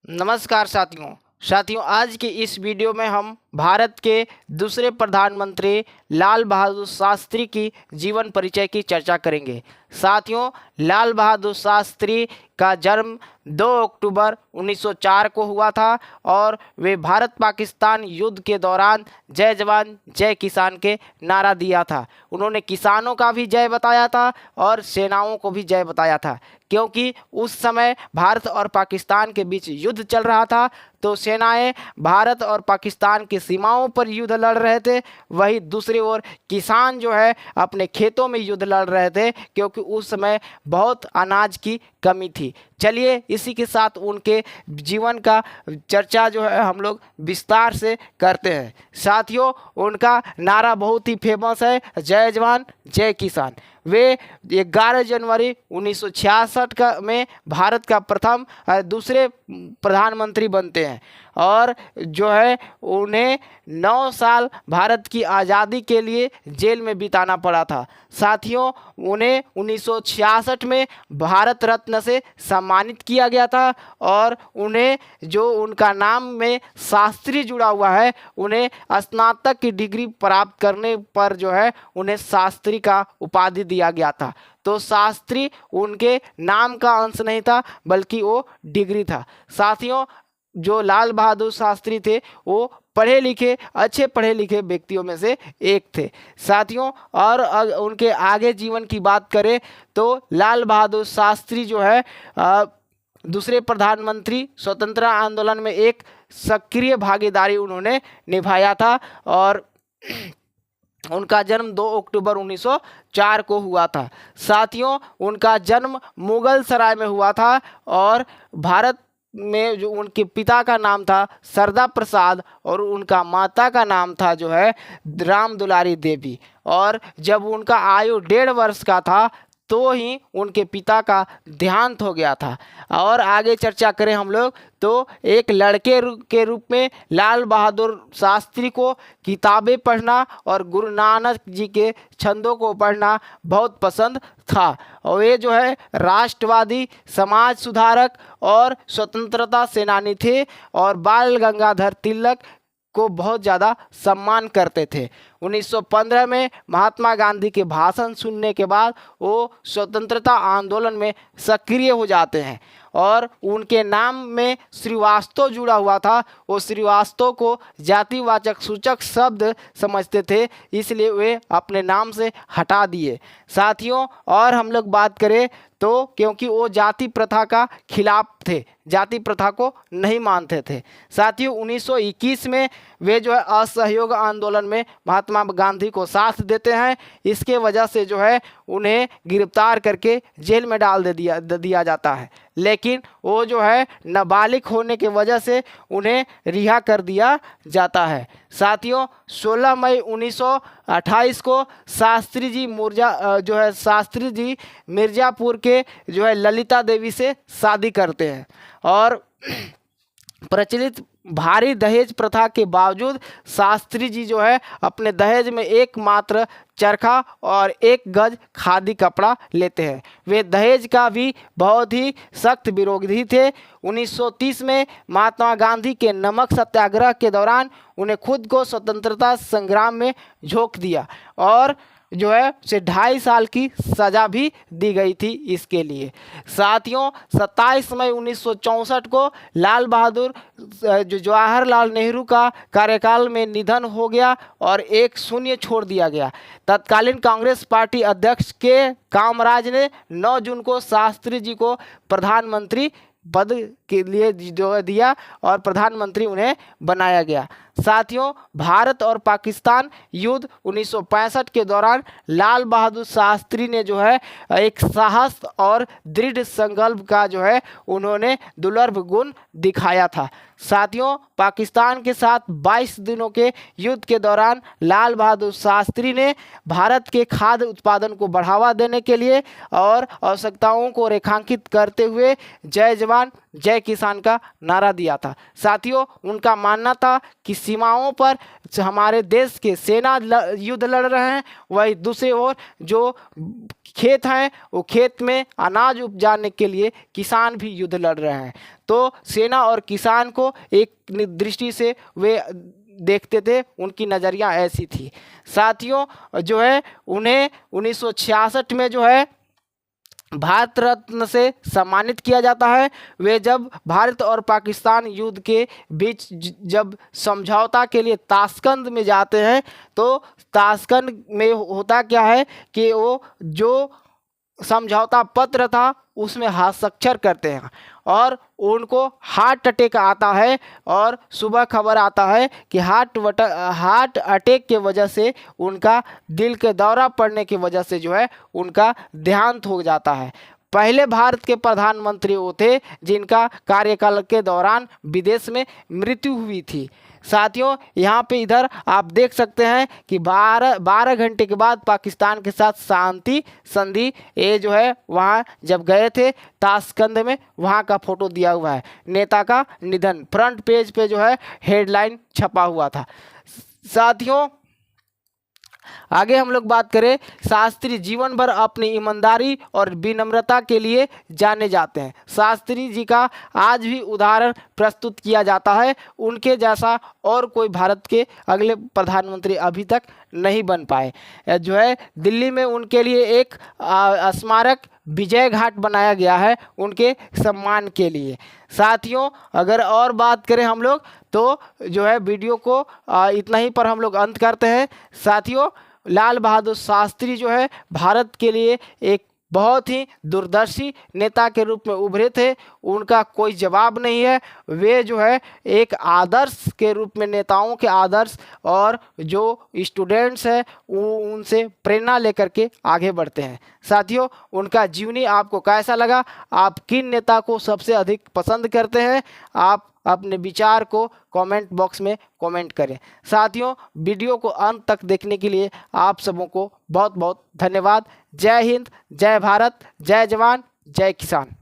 नमस्कार साथियों आज के इस वीडियो में हम भारत के दूसरे प्रधानमंत्री लाल बहादुर शास्त्री की जीवन परिचय की चर्चा करेंगे। साथियों, लाल बहादुर शास्त्री का जन्म 2 अक्टूबर 1904 को हुआ था और वे भारत पाकिस्तान युद्ध के दौरान जय जवान जय किसान के नारा दिया था। उन्होंने किसानों का भी जय बताया था और सेनाओं को भी जय बताया था, क्योंकि उस समय भारत और पाकिस्तान के बीच युद्ध चल रहा था। तो सेनाएं भारत और पाकिस्तान की सीमाओं पर युद्ध लड़ रहे थे, वही दूसरी ओर किसान जो है अपने खेतों में युद्ध लड़ रहे थे, क्योंकि उस समय बहुत अनाज की कमी थी। चलिए इसी के साथ उनके जीवन का चर्चा जो है हम लोग विस्तार से करते हैं। साथियों, उनका नारा बहुत ही फेमस है, जय जवान जय किसान। वे 11 जनवरी 1966 में भारत का प्रथम दूसरे प्रधानमंत्री बनते हैं और जो है उन्हें 9 साल भारत की आज़ादी के लिए जेल में बिताना पड़ा था। साथियों, उन्हें 1966 में भारत रत्न से सम्मानित किया गया था और उन्हें जो उनका नाम में शास्त्री जुड़ा हुआ है, उन्हें स्नातक की डिग्री प्राप्त करने पर जो है उन्हें शास्त्री का उपाधि दिया गया था। तो शास्त्री उनके नाम का अंश नहीं था, बल्कि वो डिग्री था। साथियों, जो लाल बहादुर शास्त्री थे वो अच्छे पढ़े लिखे व्यक्तियों में से एक थे। साथियों, और उनके आगे जीवन की बात करें तो लाल बहादुर शास्त्री जो है दूसरे प्रधानमंत्री स्वतंत्रता आंदोलन में एक सक्रिय भागीदारी उन्होंने निभाया था और उनका जन्म 2 अक्टूबर 1904 को हुआ था। साथियों, उनका जन्म मुगल सराय में हुआ था और भारत में जो उनके पिता का नाम था सरदा प्रसाद और उनका माता का नाम था जो है राम दुलारी देवी। और जब उनका आयु 1.5 वर्ष का था तो ही उनके पिता का देहांत हो गया था। और आगे चर्चा करें हम लोग तो एक लड़के के रूप में लाल बहादुर शास्त्री को किताबें पढ़ना और गुरु नानक जी के छंदों को पढ़ना बहुत पसंद था। और ये जो है राष्ट्रवादी, समाज सुधारक और स्वतंत्रता सेनानी थे और बाल गंगाधर तिलक को बहुत ज़्यादा सम्मान करते थे। 1915 में महात्मा गांधी के भाषण सुनने के बाद वो स्वतंत्रता आंदोलन में सक्रिय हो जाते हैं और उनके नाम में श्रीवास्तव जुड़ा हुआ था। वो श्रीवास्तव को जातिवाचक सूचक शब्द समझते थे, इसलिए वे अपने नाम से हटा दिए। साथियों, और हम लोग बात करें तो क्योंकि वो जाति प्रथा का खिलाफ थे, जाति प्रथा को नहीं मानते थे। साथियों, 1921 में वे जो है असहयोग आंदोलन में महात्मा गांधी को साथ देते हैं। इसके वजह से जो है उन्हें गिरफ्तार करके जेल में डाल दिया जाता है, लेकिन वो जो है नाबालिग होने की वजह से उन्हें रिहा कर दिया जाता है। साथियों, 16 मई 1928 को शास्त्री जी मिर्ज़ापुर के जो है ललिता देवी से शादी करते हैं और प्रचलित भारी दहेज प्रथा के बावजूद शास्त्री जी जो है अपने दहेज में एकमात्र चरखा और 1 गज खादी कपड़ा लेते हैं। वे दहेज का भी बहुत ही सख्त विरोधी थे। 1930 में महात्मा गांधी के नमक सत्याग्रह के दौरान उन्हें खुद को स्वतंत्रता संग्राम में झोंक दिया और जो है उसे 2.5 साल की सज़ा भी दी गई थी इसके लिए। साथियों, 27 मई 1964 को लाल बहादुर जो जवाहरलाल नेहरू का कार्यकाल में निधन हो गया और एक शून्य छोड़ दिया गया। तत्कालीन कांग्रेस पार्टी अध्यक्ष के कामराज ने 9 जून को शास्त्री जी को प्रधानमंत्री पद के लिए जो दिया और प्रधानमंत्री उन्हें बनाया गया। साथियों, भारत और पाकिस्तान युद्ध 1965 के दौरान लाल बहादुर शास्त्री ने जो है एक साहस और दृढ़ संकल्प का जो है उन्होंने दुर्लभ गुण दिखाया था। साथियों, पाकिस्तान के साथ 22 दिनों के युद्ध के दौरान लाल बहादुर शास्त्री ने भारत के खाद्य उत्पादन को बढ़ावा देने के लिए और आवश्यकताओं को रेखांकित करते हुए जय जवान जय किसान का नारा दिया था। साथियों, उनका मानना था कि सीमाओं पर हमारे देश के सेना युद्ध लड़ रहे हैं, वही दूसरी ओर जो खेत हैं वो खेत में अनाज उपजाने के लिए किसान भी युद्ध लड़ रहे हैं। तो सेना और किसान को एक दृष्टि से वे देखते थे, उनकी नज़रिया ऐसी थी। साथियों, जो है उन्हें 1966 में जो है भारत रत्न से सम्मानित किया जाता है। वे जब भारत और पाकिस्तान युद्ध के बीच जब समझौता के लिए ताशकंद में जाते हैं, तो ताशकंद में होता क्या है कि वो जो समझौता पत्र था उसमें हस्ताक्षर करते हैं और उनको हार्ट अटैक आता है और सुबह खबर आता है कि हार्ट अटैक के वजह से उनका दिल के दौरा पड़ने की वजह से जो है उनका देहांत हो जाता है। पहले भारत के प्रधानमंत्री वो थे जिनका कार्यकाल के दौरान विदेश में मृत्यु हुई थी। साथियों, यहाँ पे इधर आप देख सकते हैं कि 12 घंटे के बाद पाकिस्तान के साथ शांति संधि ये जो है वहाँ जब गए थे ताशकंद में, वहाँ का फोटो दिया हुआ है। नेता का निधन फ्रंट पेज पे जो है हेडलाइन छपा हुआ था। साथियों, आगे हम लोग बात करें, शास्त्री जीवन भर अपनी ईमानदारी और विनम्रता के लिए जाने जाते हैं। शास्त्री जी का आज भी उदाहरण प्रस्तुत किया जाता है। उनके जैसा और कोई भारत के अगले प्रधानमंत्री अभी तक नहीं बन पाए। जो है दिल्ली में उनके लिए एक स्मारक विजय घाट बनाया गया है उनके सम्मान के लिए। साथियों, अगर और बात करें हम लोग तो जो है वीडियो को इतना ही पर हम लोग अंत करते हैं। साथियों, लाल बहादुर शास्त्री जो है भारत के लिए एक बहुत ही दूरदर्शी नेता के रूप में उभरे थे। उनका कोई जवाब नहीं है। वे जो है एक आदर्श के रूप में, नेताओं के आदर्श और जो स्टूडेंट्स हैं उनसे प्रेरणा लेकर के आगे बढ़ते हैं। साथियों, उनका जीवनी आपको कैसा लगा? आप किन नेता को सबसे अधिक पसंद करते हैं? आप अपने विचार को कमेंट बॉक्स में कमेंट करें। साथियों, वीडियो को अंत तक देखने के लिए आप सबों को बहुत बहुत धन्यवाद। जय हिंद, जय भारत, जय जवान, जय किसान।